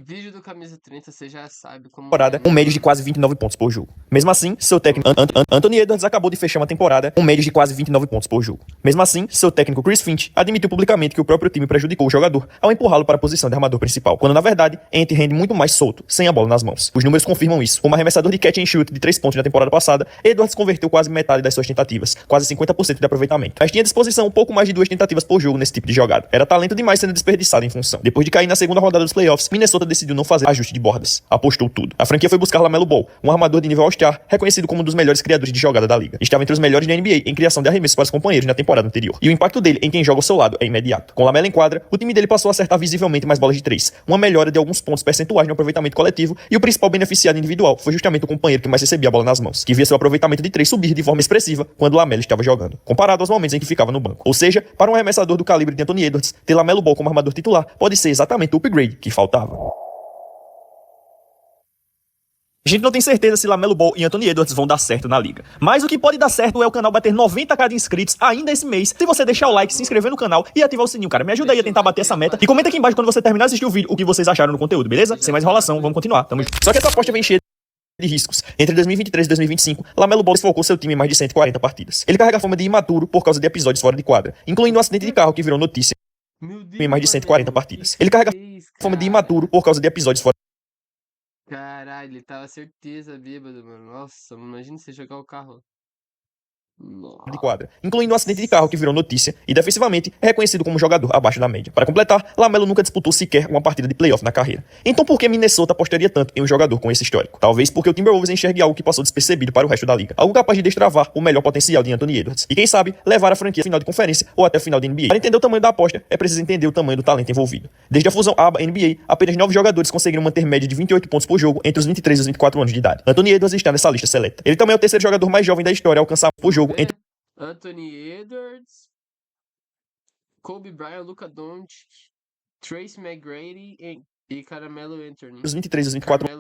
Vídeo do Camisa 30, você já sabe como temporada com média de quase 29 pontos por jogo. Mesmo assim, seu técnico Anthony Edwards acabou de fechar uma temporada com média de quase 29 pontos por jogo. Mesmo assim, seu técnico Chris Finch admitiu publicamente que o próprio time prejudicou o jogador ao empurrá-lo para a posição de armador principal, quando na verdade, Ant rende muito mais solto, sem a bola nas mãos. Os números confirmam isso. Como arremessador de catch and shoot de 3 pontos na temporada passada, Edwards converteu quase metade das suas tentativas, quase 50% de aproveitamento. Mas tinha à disposição um pouco mais de 2 tentativas por jogo nesse tipo de jogada. Era talento demais sendo desperdiçado em função. Depois de cair na segunda rodada dos playoffs, Minnesota decidiu não fazer ajuste de bordas. Apostou tudo. A franquia foi buscar LaMelo Ball, um armador de nível All-Star, reconhecido como um dos melhores criadores de jogada da liga. Estava entre os melhores da NBA em criação de arremessos para os companheiros na temporada anterior. E o impacto dele em quem joga ao seu lado é imediato. Com LaMelo em quadra, o time dele passou a acertar visivelmente mais bolas de 3, uma melhora de alguns pontos percentuais no aproveitamento coletivo, e o principal beneficiado individual foi justamente o companheiro que mais recebia a bola nas mãos, que via seu aproveitamento de 3 subir de forma expressiva quando LaMelo estava jogando, comparado aos momentos em que ficava no banco. Ou seja, para um arremessador do calibre de Anthony Edwards, ter LaMelo Ball como armador titular pode ser exatamente o upgrade que faltava. A gente não tem certeza se LaMelo Ball e Anthony Edwards vão dar certo na liga. Mas o que pode dar certo é o canal bater 90k de inscritos ainda esse mês. Se você deixar o like, se inscrever no canal e ativar o sininho, cara, me ajuda aí a tentar bater essa meta. E comenta aqui embaixo quando você terminar de assistir o vídeo o que vocês acharam no conteúdo, beleza? Sem mais enrolação, vamos continuar. Tamo junto. Só que essa aposta vem cheia de riscos. Entre 2023 e 2025, LaMelo Ball desfocou seu time em mais de 140 partidas. Ele carrega a fama de imaturo por causa de episódios fora de quadra, incluindo um acidente de carro que virou notícia em mais de 140 partidas. Ele carrega a fama de imaturo por causa de episódios fora Caralho, ele tava certeza bêbado, mano. Nossa, imagina você jogar o carro. de quadra, incluindo um acidente de carro que virou notícia e defensivamente é reconhecido como jogador abaixo da média. Para completar, LaMelo nunca disputou sequer uma partida de playoff na carreira. Então por que Minnesota apostaria tanto em um jogador com esse histórico? Talvez porque o Timberwolves enxergue algo que passou despercebido para o resto da liga, algo capaz de destravar o melhor potencial de Anthony Edwards e quem sabe levar a franquia à final de conferência ou até a final de NBA. Para entender o tamanho da aposta, é preciso entender o tamanho do talento envolvido. Desde a fusão ABA-NBA, apenas 9 jogadores conseguiram manter média de 28 pontos por jogo entre os 23 e os 24 anos de idade. Anthony Edwards está nessa lista seleta. Ele também é o terceiro jogador mais jovem da história a alcançar por jogo entre Anthony Edwards, Kobe Bryant, Luka Doncic, Tracy McGrady e Carmelo Anthony. os 23 e os 24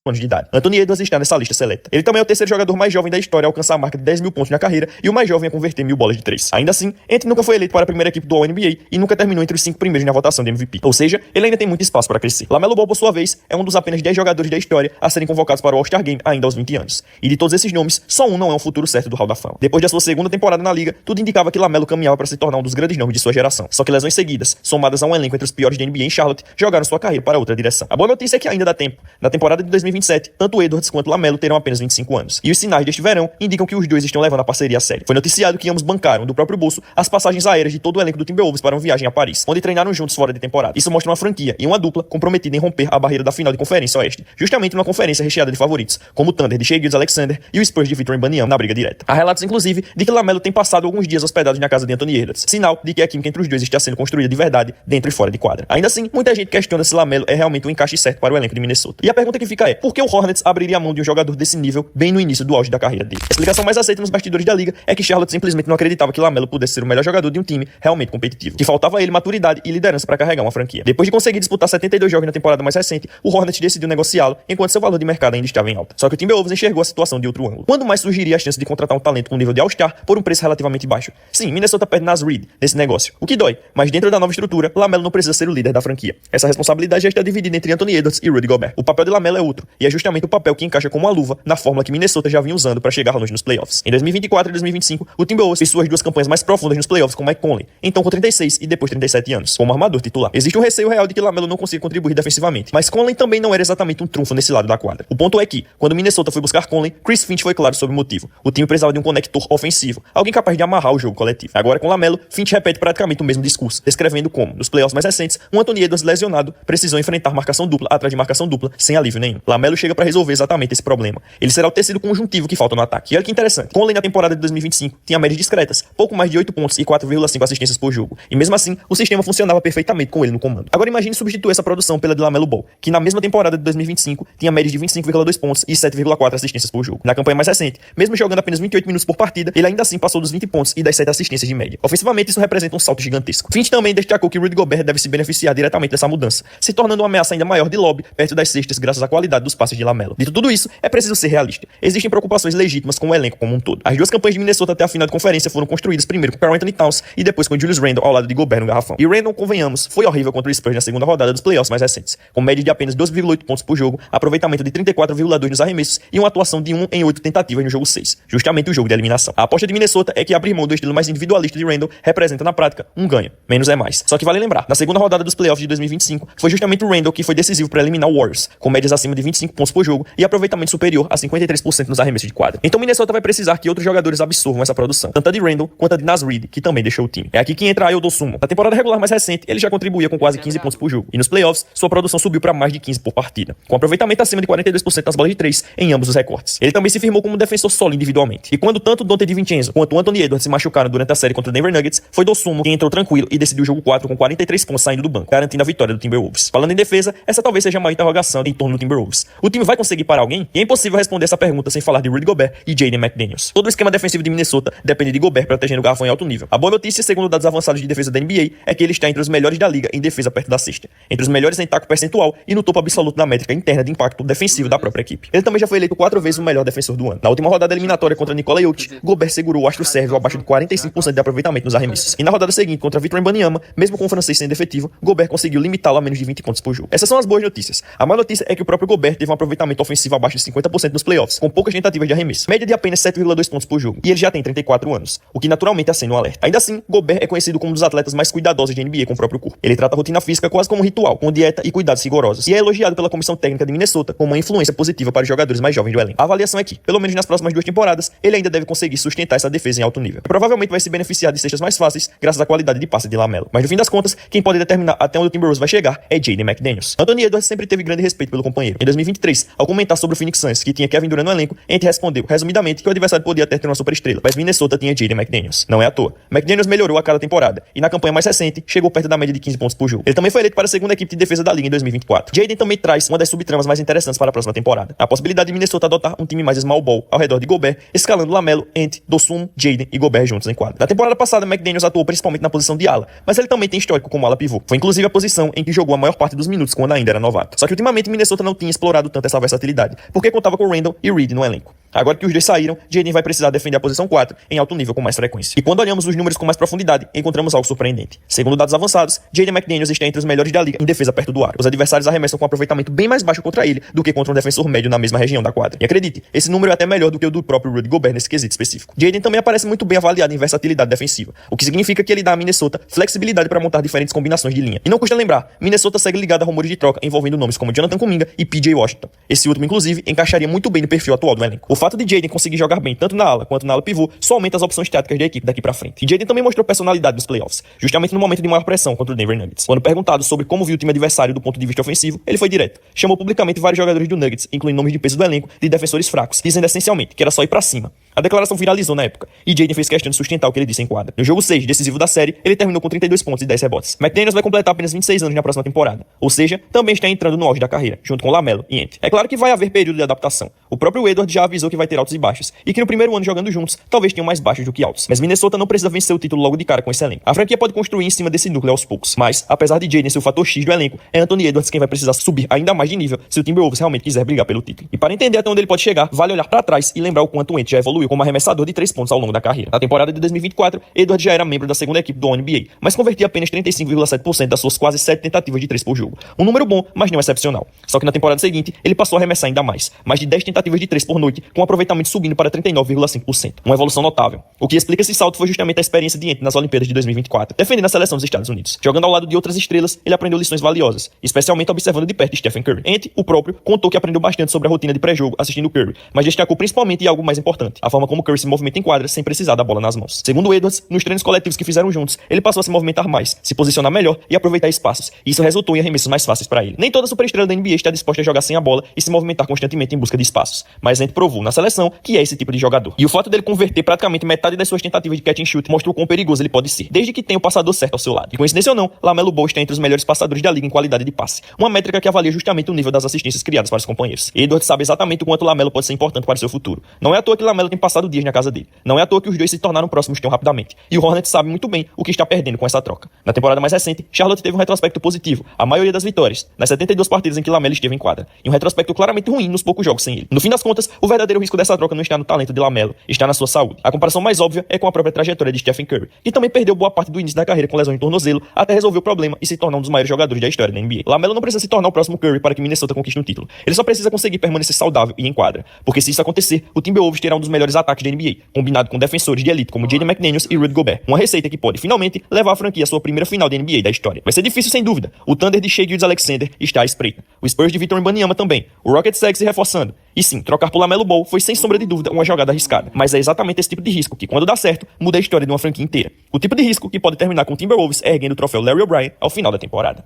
anos de idade. Anthony Edwards está nessa lista seleta. Ele também é o terceiro jogador mais jovem da história a alcançar a marca de 10 mil pontos na carreira e o mais jovem a converter 1000 bolas de 3. Ainda assim, Ant nunca foi eleito para a primeira equipe do All-NBA e nunca terminou entre os 5 primeiros na votação de MVP. Ou seja, ele ainda tem muito espaço para crescer. LaMelo Ball, por sua vez, é um dos apenas 10 jogadores da história a serem convocados para o All-Star Game ainda aos 20 anos. E de todos esses nomes, só um não é um futuro certo do Hall da Fama. Depois da sua segunda temporada na liga, tudo indicava que LaMelo caminhava para se tornar um dos grandes nomes de sua geração. Só que lesões seguidas, somadas a um elenco entre os piores da NBA em Charlotte, jogaram sua carreira para outra direção. A boa notícia é que ainda dá tempo. Na temporada de 2027, tanto Edwards quanto LaMelo terão apenas 25 anos. E os sinais deste verão indicam que os dois estão levando a parceria a sério. Foi noticiado que ambos bancaram do próprio bolso as passagens aéreas de todo o elenco do Timberwolves para uma viagem a Paris, onde treinaram juntos fora de temporada. Isso mostra uma franquia e uma dupla comprometida em romper a barreira da final de Conferência Oeste, justamente numa conferência recheada de favoritos, como o Thunder de Shai Gilgeous-Alexander e o Spurs de Victor Wembanyama na briga direta. Há relatos, inclusive, de que LaMelo tem passado alguns dias hospedados na casa de Anthony Edwards, sinal de que a química entre os dois está sendo construída de verdade dentro e fora de quadra. Ainda assim, muita gente questiona se LaMelo é realmente um encaixe certo para o elenco de Minnesota. E a pergunta que fica é, por que o Hornets abriria a mão de um jogador desse nível bem no início do auge da carreira dele? A explicação mais aceita nos bastidores da liga é que Charlotte simplesmente não acreditava que LaMelo pudesse ser o melhor jogador de um time realmente competitivo, que faltava a ele maturidade e liderança para carregar uma franquia. Depois de conseguir disputar 72 jogos na temporada mais recente, o Hornets decidiu negociá-lo enquanto seu valor de mercado ainda estava em alta. Só que o Timberwolves enxergou a situação de outro ângulo. Quando mais surgiria a chance de contratar um talento com nível de All-Star por um preço relativamente baixo? Sim, Minnesota perde Naz Reid nesse negócio, o que dói, mas dentro da nova estrutura, LaMelo não precisa ser o líder da franquia. Essa responsabilidade já está dividida entre Anthony Edwards e Rudy Gobert. O papel de LaMelo é outro, e é justamente o papel que encaixa como uma luva na fórmula que Minnesota já vinha usando para chegar longe nos playoffs. Em 2024 e 2025, o Timberwolves fez suas duas campanhas mais profundas nos playoffs com Mike Conley, então com 36 e depois 37 anos, como armador titular. Existe um receio real de que LaMelo não consiga contribuir defensivamente, mas Conley também não era exatamente um trunfo nesse lado da quadra. O ponto é que, quando Minnesota foi buscar Conley, Chris Finch foi claro sobre o motivo. O time precisava de um conector ofensivo, alguém capaz de amarrar o jogo coletivo. Agora com LaMelo, Finch repete praticamente o mesmo discurso, descrevendo como, nos playoffs mais recentes, um Anthony Edwards lesionado precisou enfrentar marcação dupla atrás de marcação dupla, sem alívio nenhum. LaMelo chega para resolver exatamente esse problema. Ele será o tecido conjuntivo que falta no ataque. E olha que interessante, Conley na temporada de 2025 tinha médias discretas, pouco mais de 8 pontos e 4,5 assistências por jogo. E mesmo assim, o sistema funcionava perfeitamente com ele no comando. Agora imagine substituir essa produção pela de LaMelo Ball, que na mesma temporada de 2025 tinha médias de 25,2 pontos e 7,4 assistências por jogo. Na campanha mais recente, mesmo jogando apenas 28 minutos por partida, ele ainda assim passou dos 20 pontos e das 7 assistências de média. Ofensivamente, isso representa um salto gigantesco. Finch também destacou que Rudy Gobert deve se beneficiar diretamente dessa mudança, se tornando uma ameaça ainda maior de lobby perto das cestas graças à qualidade dos passes de LaMelo. Dito tudo isso, é preciso ser realista. Existem preocupações legítimas com o elenco como um todo. As duas campanhas de Minnesota até a final de conferência foram construídas primeiro com Karl-Anthony Towns e depois com Julius Randle ao lado de Gobert no garrafão. E Randle, convenhamos, foi horrível contra o Spurs na segunda rodada dos playoffs mais recentes, com média de apenas 12,8 pontos por jogo, aproveitamento de 34,2 nos arremessos e uma atuação de 1 em 8 tentativas no jogo 6, justamente o jogo de eliminação. A aposta de Minnesota é que abrir mão do estilo mais individualista de Randle representa na prática um ganho, menos é mais. Só que vale lembrar, na segunda rodada dos playoffs de 2025, foi justamente o Randle que foi decisivo para eliminar o Warriors, com médias acima de 25 pontos por jogo e aproveitamento superior a 53% nos arremessos de quadra. Então Minnesota vai precisar que outros jogadores absorvam essa produção, tanto a de Randle quanto a de Naz Reid, que também deixou o time. É aqui que entra Ayo Dosunmu. Na temporada regular mais recente, ele já contribuía com quase 15 pontos por jogo, e nos playoffs, sua produção subiu para mais de 15 por partida, com aproveitamento acima de 42% nas bolas de 3 em ambos os recortes. Ele também se firmou como um defensor sólido individualmente. E quando tanto Donte DiVincenzo quanto Anthony Edwards se machucaram durante a série contra o Denver Nuggets, foi Dosunmu quem entrou tranquilo e decidiu o jogo 4 com 43 pontos saindo do banco, garantindo a vitória do Timberwolves. Falando em defesa, essa talvez seja a maior interrogação em torno do Timberwolves. O time vai conseguir parar alguém? E é impossível responder essa pergunta sem falar de Rudy Gobert e Jaden McDaniels. Todo o esquema defensivo de Minnesota depende de Gobert protegendo o garrafão em alto nível. A boa notícia, segundo dados avançados de defesa da NBA, é que ele está entre os melhores da liga em defesa perto da cesta, entre os melhores em taco percentual e no topo absoluto da métrica interna de impacto defensivo da própria equipe. Ele também já foi eleito 4 vezes o melhor defensor do ano. Na última rodada eliminatória contra Nikola Jokic, Gobert segurou o astro sérvio abaixo de 45% de aproveitamento nos arremessos. E na rodada seguinte contra Victor Wembanyama, mesmo com o francês sendo efetivo, Gobert conseguiu limitá-lo a menos de 20 pontos por jogo. Essas são as boas notícias. A má notícia é que o próprio Gobert teve um aproveitamento ofensivo abaixo de 50% nos playoffs, com poucas tentativas de arremesso, média de apenas 7,2 pontos por jogo, e ele já tem 34 anos, o que naturalmente acende um alerta. Ainda assim, Gobert é conhecido como um dos atletas mais cuidadosos de NBA com o próprio corpo. Ele trata a rotina física quase como um ritual, com dieta e cuidados rigorosos, e é elogiado pela comissão técnica de Minnesota como uma influência positiva para os jogadores mais jovens do elenco. A avaliação é que, pelo menos nas próximas 2 temporadas, ele ainda deve conseguir sustentar essa defesa em alto nível. E provavelmente vai se beneficiar de cestas mais fáceis graças à qualidade de passe de LaMelo. Mas no fim das contas, quem pode determinar até onde o Timberwolves vai chegar é Jaden McDaniels. Anthony Edwards sempre teve grande respeito pelo companheiro. Em 2023, ao comentar sobre o Phoenix Suns, que tinha Kevin Durant no elenco, Ant respondeu, resumidamente, que o adversário podia até ter uma superestrela, mas Minnesota tinha Jaden McDaniels. Não é à toa. McDaniels melhorou a cada temporada, e na campanha mais recente, chegou perto da média de 15 pontos por jogo. Ele também foi eleito para a segunda equipe de defesa da liga em 2024. Jaden também traz uma das subtramas mais interessantes para a próxima temporada. A possibilidade de Minnesota adotar um time mais small ball ao redor de Gobert, escalando LaMelo, Ant, Dosunmu, Jaden e Gobert juntos em quadra. Na temporada passada, McDaniels atuou principalmente na posição de ala, mas ele também tem histórico como ala pivô. Foi inclusive a posição em que jogou a maior parte dos minutos quando ainda era novato. Só que ultimamente Minnesota não tinha explorado tanto essa versatilidade, porque contava com Randle e Reid no elenco. Agora que os dois saíram, Jaden vai precisar defender a posição 4 em alto nível com mais frequência. E quando olhamos os números com mais profundidade, encontramos algo surpreendente. Segundo dados avançados, Jaden McDaniels está entre os melhores da liga em defesa perto do aro. Os adversários arremessam com um aproveitamento bem mais baixo contra ele do que contra um defensor médio na mesma região da quadra. E acredite, esse número é até melhor do que o do próprio Rudy Gobert nesse quesito específico. Jaden também aparece muito bem avaliado em versatilidade defensiva, o que significa que ele dá a Minnesota flexibilidade para montar diferentes combinações de linha. E não custa lembrar, Minnesota segue ligado a rumores de troca envolvendo nomes como Jonathan Kuminga e PJ Washington. Esse último, inclusive, encaixaria muito bem no perfil atual do elenco. O fato de Jaden conseguir jogar bem tanto na ala quanto na ala pivô só aumenta as opções táticas da equipe daqui pra frente. E Jaden também mostrou personalidade nos playoffs, justamente no momento de maior pressão contra o Denver Nuggets. Quando perguntado sobre como viu o time adversário do ponto de vista ofensivo, ele foi direto. Chamou publicamente vários jogadores do Nuggets, incluindo nomes de peso do elenco, de defensores fracos, dizendo essencialmente que era só ir pra cima. A declaração viralizou na época, e Jaden fez questão de sustentar o que ele disse em quadra. No jogo 6, decisivo da série, ele terminou com 32 pontos e 10 rebotes. McDaniels vai completar apenas 26 anos na próxima temporada, ou seja, também está entrando no auge da carreira, junto com LaMelo e Ant. É claro que vai haver período de adaptação. O próprio Edwards já avisou que vai ter altos e baixos, e que no primeiro ano jogando juntos, talvez tenham mais baixos do que altos. Mas Minnesota não precisa vencer o título logo de cara com esse elenco. A franquia pode construir em cima desse núcleo aos poucos, mas, apesar de Jaden ser o fator X do elenco, é Anthony Edwards quem vai precisar subir ainda mais de nível se o Timberwolves realmente quiser brigar pelo título. E para entender até onde ele pode chegar, vale olhar para trás e lembrar o quanto o Ant já evoluiu como arremessador de 3 pontos ao longo da carreira. Na temporada de 2024, Edwards já era membro da segunda equipe do NBA, mas convertia apenas 35,7% das suas quase 7 tentativas de 3 por jogo. Um número bom, mas não excepcional. Só que na temporada seguinte, ele passou a arremessar ainda mais de 10 tentativas de 3 por noite, com um aproveitamento subindo para 39,5%. Uma evolução notável. O que explica esse salto foi justamente a experiência de Ant nas Olimpíadas de 2024, defendendo a seleção dos Estados Unidos. Jogando ao lado de outras estrelas, ele aprendeu lições valiosas, especialmente observando de perto Stephen Curry. Ant, o próprio, contou que aprendeu bastante sobre a rotina de pré-jogo assistindo Curry, mas destacou principalmente em algo mais importante, a forma como Curry se movimenta em quadra sem precisar da bola nas mãos. Segundo Edwards, nos treinos coletivos que fizeram juntos, ele passou a se movimentar mais, se posicionar melhor e aproveitar espaços. E isso resultou em arremessos mais fáceis para ele. Nem toda superestrela da NBA está disposta a jogar sem a bola e se movimentar constantemente em busca de espaços, mas Ant provou na seleção que é esse tipo de jogador. E o fato dele converter praticamente metade das suas tentativas de catch and shoot mostrou quão perigoso ele pode ser, desde que tenha o passador certo ao seu lado. E coincidência ou não, LaMelo Ball está entre os melhores passadores da liga em qualidade de passe, uma métrica que avalia justamente o nível das assistências criadas para os companheiros. Edwards sabe exatamente o quanto LaMelo pode ser importante para o seu futuro. Não é à toa que LaMelo tem passado dias na casa dele. Não é à toa que os dois se tornaram próximos tão rapidamente. E o Hornets sabe muito bem o que está perdendo com essa troca. Na temporada mais recente, Charlotte teve um retrospecto positivo, a maioria das vitórias, nas 72 partidas em que Lamelo esteve em quadra, e um retrospecto claramente ruim nos poucos jogos sem ele. No fim das contas, o verdadeiro risco dessa troca não está no talento de Lamelo, está na sua saúde. A comparação mais óbvia é com a própria trajetória de Stephen Curry, que também perdeu boa parte do início da carreira com lesão em tornozelo, até resolver o problema e se tornar um dos maiores jogadores da história da NBA. Lamelo não precisa se tornar o próximo Curry para que Minnesota conquiste um título. Ele só precisa conseguir permanecer saudável e em quadra, porque se isso acontecer, o Timberwolves terá um dos melhores ataques da NBA, combinado com defensores de elite como Jaden McDaniels e Rudy Gobert, uma receita que pode finalmente levar a franquia à sua primeira final da NBA da história. Vai ser difícil sem dúvida. O Thunder de Shai Gilgeous-Alexander está à espreita. O Spurs de Victor Wembanyama também. O Rockets segue se reforçando. E sim, trocar por Lamelo Ball foi sem sombra de dúvida uma jogada arriscada, mas é exatamente esse tipo de risco que, quando dá certo, muda a história de uma franquia inteira. O tipo de risco que pode terminar com o Timberwolves erguendo o troféu Larry O'Brien ao final da temporada.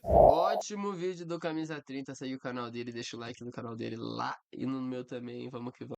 Ótimo vídeo do Camisa 30. Segue o canal dele, deixa o like no canal dele lá e no meu também. Vamos que vamos.